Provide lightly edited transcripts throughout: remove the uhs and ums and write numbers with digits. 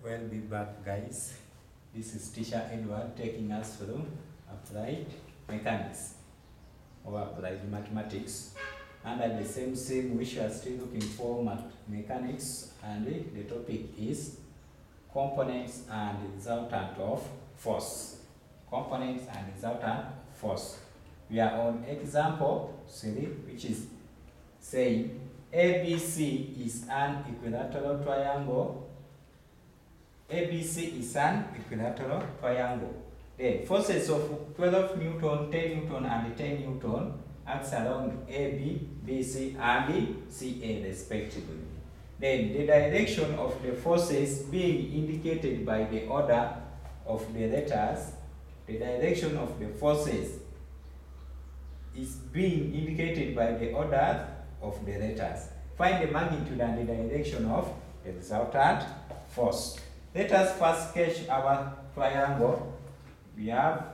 Well, be back, guys. This is teacher Edward taking us through applied mechanics or applied mathematics. Under the same theme, which we are still looking for mechanics, and the topic is components and resultant of force. Components and resultant force. We are on example 3, which is saying ABC is an equilateral triangle. ABC is an equilateral triangle. Then forces of 12 Newton, 10 Newton, and 10 Newton acts along AB, BC, and CA respectively. Then the direction of the forces being indicated by the order of the letters, the direction of the forces is being indicated by the order of the letters. Find the magnitude and the direction of the resultant force. Let us first sketch our triangle. We have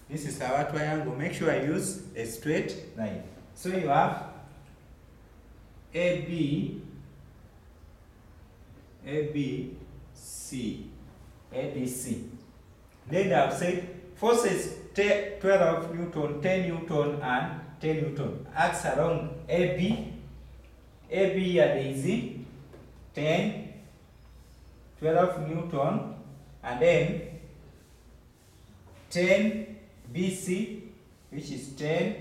this is our triangle. Make sure I use a straight line. So you have AB, ABC, ABC. Then I've said forces 12 Newton, 10 Newton, and 10 Newton acts along AB. AB here there is 10, 12 Newton, and then 10 BC, which is 10,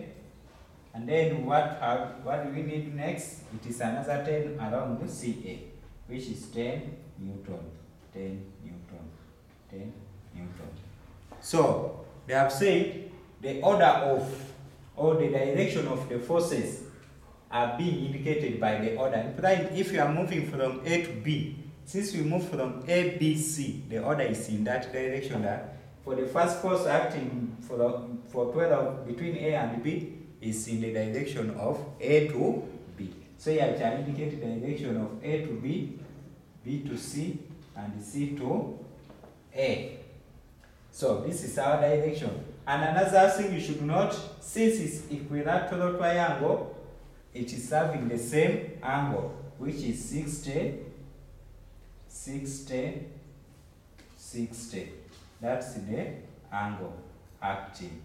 and then what do we need next? It is another 10 along the CA, which is 10 Newton, 10 Newton, 10 Newton. So they have said the order of or the direction of the forces are being indicated by the order. Implying if you are moving from A to B, since we move from A, B, C, the order is in that direction. That for the first force acting for 12 between A and B is in the direction of A to B. So you have to indicate the direction of A to B, B to C, and C to A. So this is our direction. And another thing you should note, since it's equilateral triangle, it is having the same angle, which is 60, 60, 60. That's the angle acting.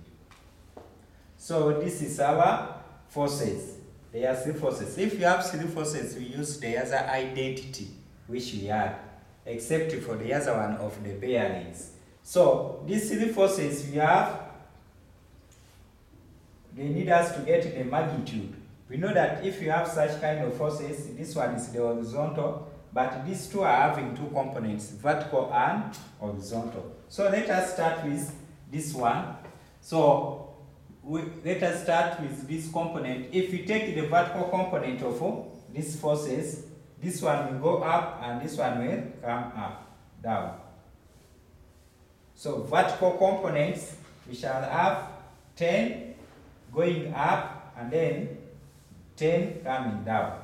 So this is our forces. There are 3 forces. If you have 3 forces, we use the other identity, which we add, except for the other one of the bearings. So these 3 forces we have, they need us to get the magnitude. We know that if you have such kind of forces, this one is the horizontal, but these two are having 2 components, vertical and horizontal. So let us start with this one. So let us start with this component. If we take the vertical component of these forces, this one will go up and this one will come up, down. So vertical components, we shall have 10 going up and then 10 coming down.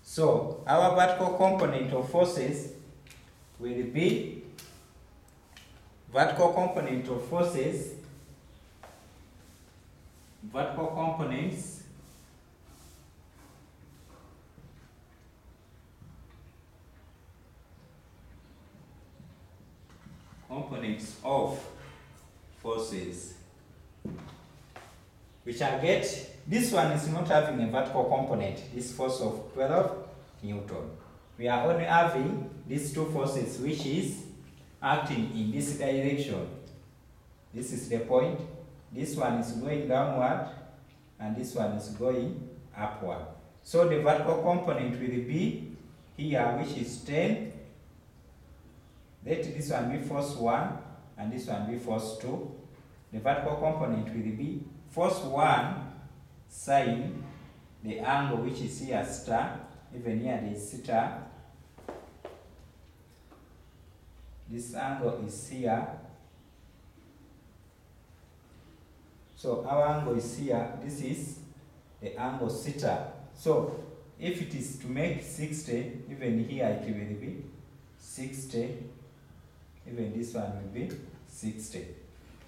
So our vertical component of forces will be vertical components of forces, which I get, this one is not having a vertical component, this force of 12 Newton. We are only having these 2 forces which is acting in this direction. This is the point. This one is going downward and this one is going upward. So the vertical component will be here, which is 10. Let this one be force 1 and this one be force 2. The vertical component will be force 1 sine the angle which is here star, even here there is theta. This angle is here. So our angle is here. This is the angle theta. So if it is to make 60, even here it will be 60. Even this one will be 60.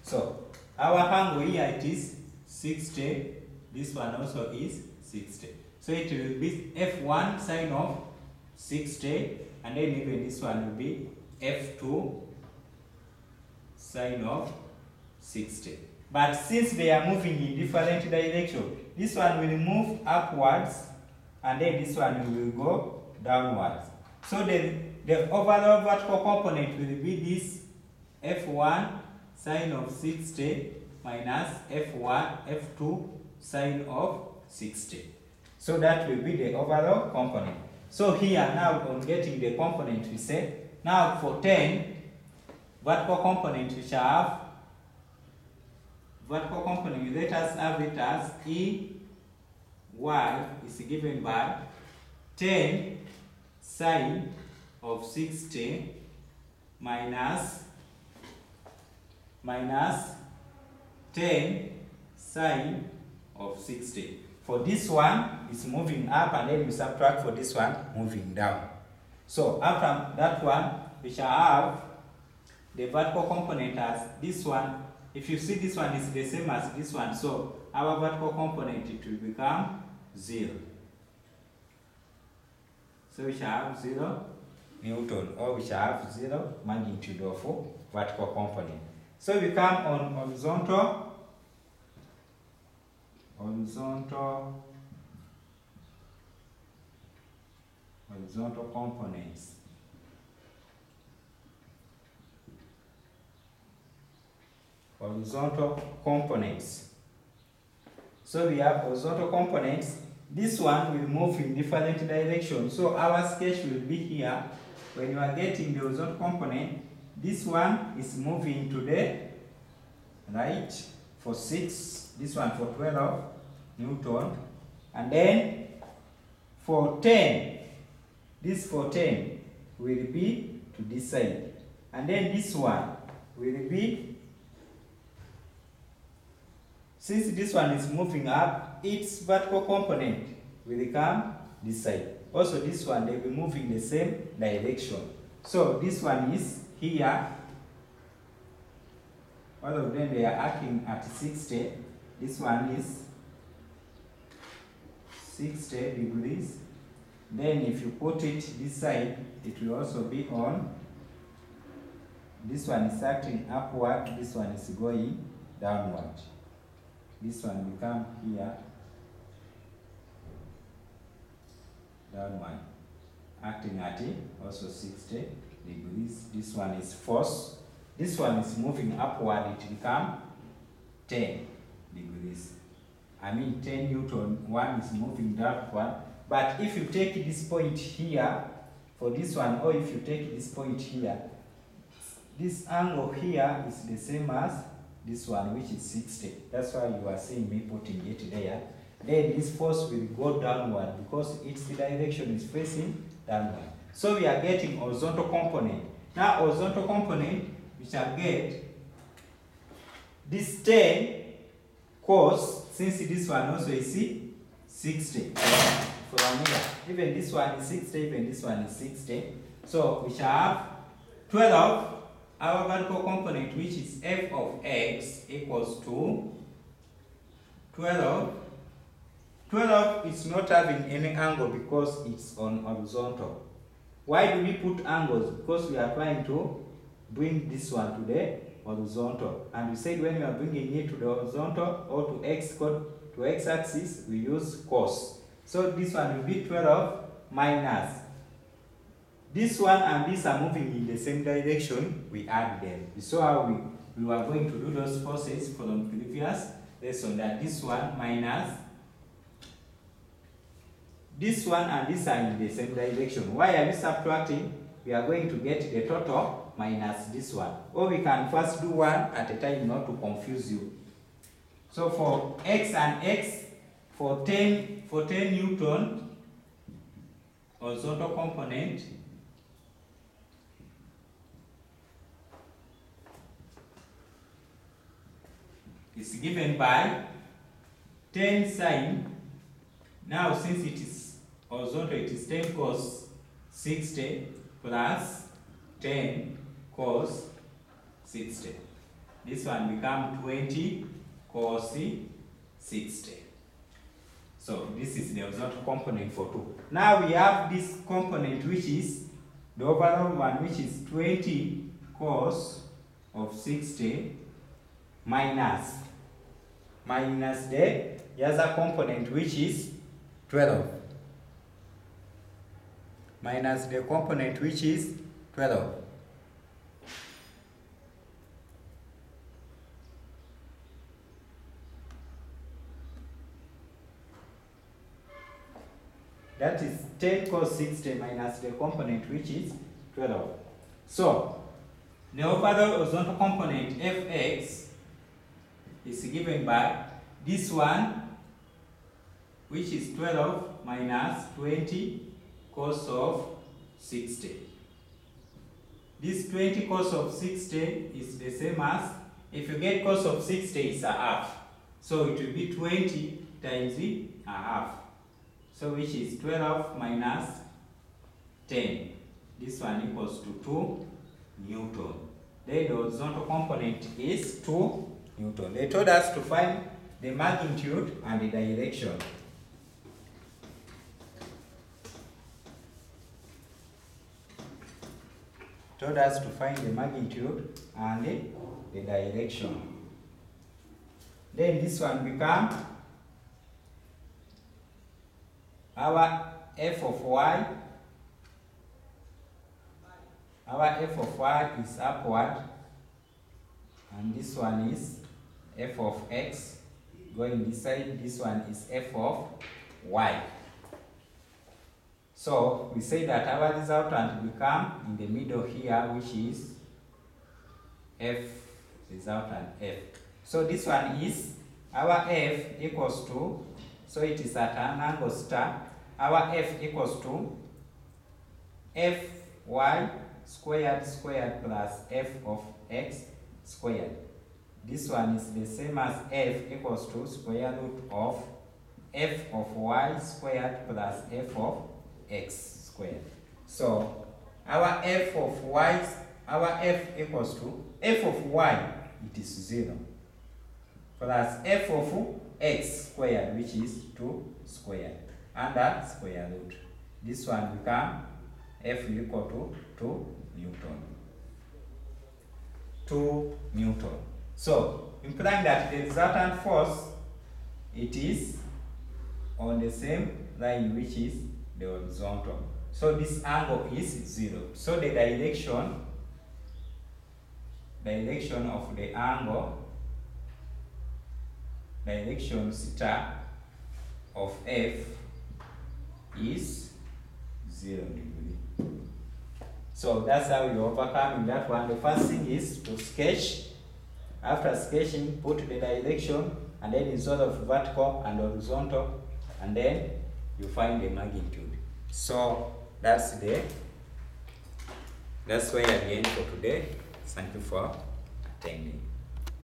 So our angle here it is 60. This one also is 60. So it will be F1 sine of 60, and then even this one will be F2 sine of 60. But since they are moving in different directions, this one will move upwards and then this one will go downwards. So the overall vertical component will be this F1 sine of 60 minus F2 sine of 60. So that will be the overall component. So here now on getting the component, we say now for 10 vertical component we shall have vertical component, let us have it as E y is given by 10 sine of 60 minus 10 sine of 60. For this one is moving up and then we subtract for this one moving down. So after that one we shall have the vertical component as this one. If you see this one is the same as this one, so our vertical component it will become 0. So we shall have 0 Newton, or we shall have 0 magnitude of vertical component. So we come on horizontal components. Horizontal components. So we have horizontal components. This one will move in different directions. So our sketch will be here. When you are getting the horizontal component, this one is moving to the right for 6, this one for 12 Newton, and then for 10, this for 10 will be to this side, and then this one will be, since this one is moving up, its vertical component will come this side. Also this one, they will move in the same direction. So this one is here. All of them, they are acting at 60. This one is 60 degrees. Then if you put it this side, it will also be on. This one is acting upward, this one is going downward. This one will come here, downward, acting at also 60 degrees. This one is force. This one is moving upward, it become 10 degrees. I mean 10 Newton, one is moving downward. But if you take this point here, for this one, or if you take this point here, this angle here is the same as this one, which is 60. That's why you are seeing me putting it there. Then this force will go downward because its direction is facing downward. So we are getting horizontal component. Now horizontal component, we shall get this 10 cos, since this one also is 60. From here, even this one is 60, even this one is 60. So we shall have 12. Our vertical component, which is f of x, equals to 12. 12 is not having any angle because it's on horizontal. Why do we put angles? Because we are trying to bring this one to the horizontal. And we said when we are bringing it to the horizontal or to x-axis, we use cos. So this one will be 12 minus. This one and this are moving in the same direction, we add them. We saw how we were going to do those forces from previous lesson, that this one minus this one and this are in the same direction. Why are we subtracting? We are going to get the total minus this one. Or we can first do one at a time not to confuse you. So for x and x, for 10 Newton, horizontal component, is given by 10 sine. Now since it is horizontal, it is 10 cos 60 plus 10 cos 60. This one becomes 20 cos 60. So this is the horizontal component for 2. Now we have this component which is the overall one, which is 20 cos of 60 minus the other component which is 12. Minus the component which is 12. That is 10 cos 60 minus the component which is 12. So, the overall horizontal component fx is given by this one, which is 12 minus 20 cos of 60. This 20 cos of 60 is the same as, if you get cos of 60, it's a half. So it will be 20 times a half. So which is 12 minus 10. This one equals to 2 Newton. Then the horizontal component is 2 Newton. They told us to find the magnitude and the direction. Told us to find the magnitude and the direction. Then this one becomes our f of y. Our f of y is upward, and this one is f of x going this side. This one is f of y. So we say that our resultant will come in the middle here, which is f resultant f. So this one is our f equals to, so it is at an angle star. Our f equals to fy squared plus f of x squared. This one is the same as f equals to square root of f of y squared plus f of x squared. So our f of y, our f equals to f of y, it is 0, plus f of x squared, which is 2 squared, under square root. This one become f equal to 2 Newton. 2 Newton. So implying that the resultant force, it is on the same line, which is the horizontal. So this angle is 0. So the direction of the angle, direction theta of f is 0 degree. So that's how you overcome in that one. The first thing is to sketch. After sketching, put the direction, and then insert of vertical and horizontal, and then you find the magnitude. So that's why at the end for today. Thank you for attending.